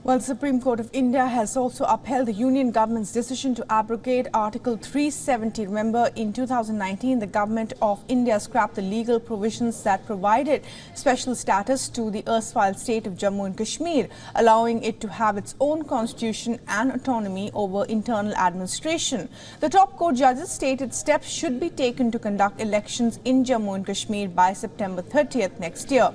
Well, the Supreme Court of India has also upheld the Union government's decision to abrogate Article 370. Remember, in 2019, the Government of India scrapped the legal provisions that provided special status to the erstwhile state of Jammu and Kashmir, allowing it to have its own constitution and autonomy over internal administration. The top court judges stated steps should be taken to conduct elections in Jammu and Kashmir by September 30th next year.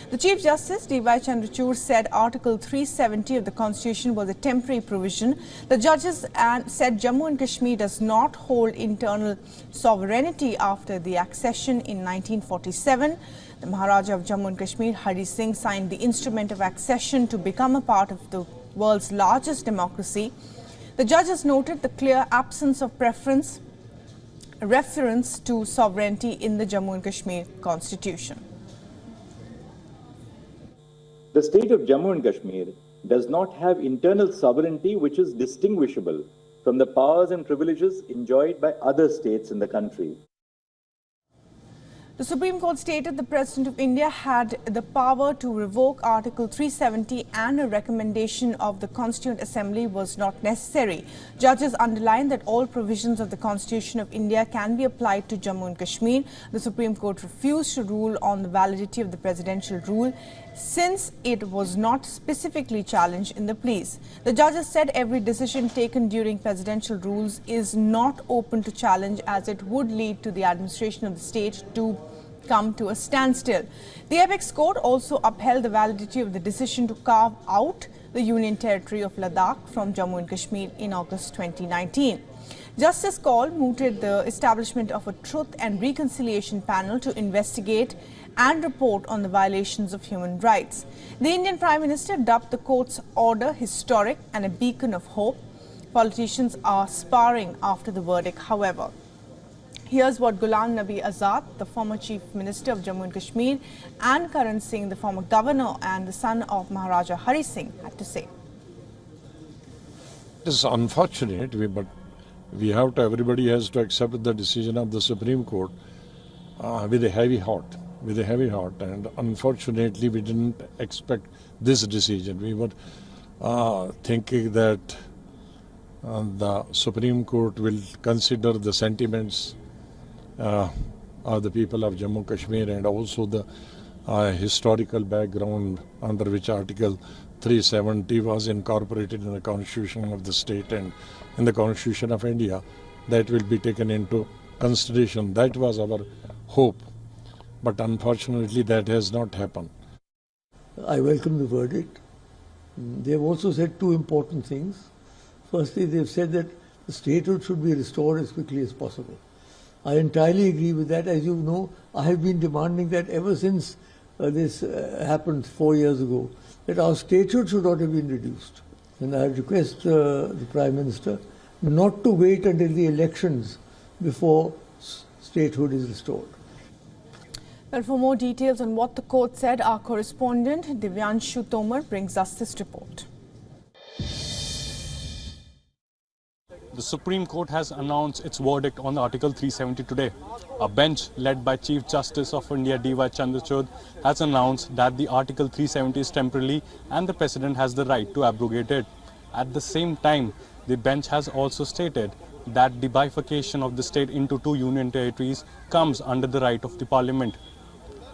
The Chief Justice, Chandrachud, said Article 370 of the Constitution was a temporary provision. The judges said Jammu and Kashmir does not hold internal sovereignty after the accession in 1947. The Maharaja of Jammu and Kashmir, Hari Singh, signed the instrument of accession to become a part of the world's largest democracy. The judges noted the clear absence of reference to sovereignty in the Jammu and Kashmir Constitution. The state of Jammu and Kashmir does not have internal sovereignty which is distinguishable from the powers and privileges enjoyed by other states in the country. The Supreme Court stated the President of India had the power to revoke Article 370 and a recommendation of the Constituent Assembly was not necessary. Judges underlined that all provisions of the Constitution of India can be applied to Jammu and Kashmir. The Supreme Court refused to rule on the validity of the presidential rule since it was not specifically challenged in the pleas. The judges said every decision taken during presidential rules is not open to challenge as it would lead to the administration of the state to come to a standstill. The Apex Court also upheld the validity of the decision to carve out the Union territory of Ladakh from Jammu and Kashmir in August 2019. Justice Kaul mooted the establishment of a Truth and Reconciliation panel to investigate and report on the violations of human rights. The Indian Prime Minister dubbed the court's order historic and a beacon of hope. Politicians are sparring after the verdict, however. Here's what Ghulam Nabi Azad, the former Chief Minister of Jammu and Kashmir, and Karan Singh, the former Governor and the son of Maharaja Hari Singh, had to say. It is unfortunate, but everybody has to accept the decision of the Supreme Court with a heavy heart. And unfortunately, we didn't expect this decision. We were thinking that the Supreme Court will consider the sentiments of the people of Jammu and Kashmir and also the historical background under which Article 370 was incorporated in the Constitution of the state and in the Constitution of India. That will be taken into consideration. That was our hope. But unfortunately, that has not happened. I welcome the verdict. They have also said two important things. Firstly, they have said that the statehood should be restored as quickly as possible. I entirely agree with that. As you know, I have been demanding that ever since this happened 4 years ago, that our statehood should not have been reduced. And I request the Prime Minister not to wait until the elections before statehood is restored. Well, for more details on what the court said, our correspondent Divyanshu Tomar brings us this report. The Supreme Court has announced its verdict on Article 370 today. A bench led by Chief Justice of India Chandrachud has announced that the Article 370 is temporary and the President has the right to abrogate it. At the same time, the bench has also stated that the bifurcation of the state into two union territories comes under the right of the Parliament.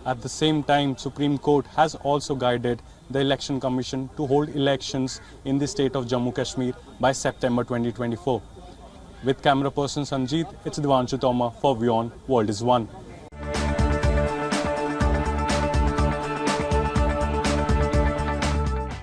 At the same time, Supreme Court has also guided the Election Commission to hold elections in the state of Jammu Kashmir by September 2024. With camera person Sanjeet, it's Divyanshu Tomar for WION World is One.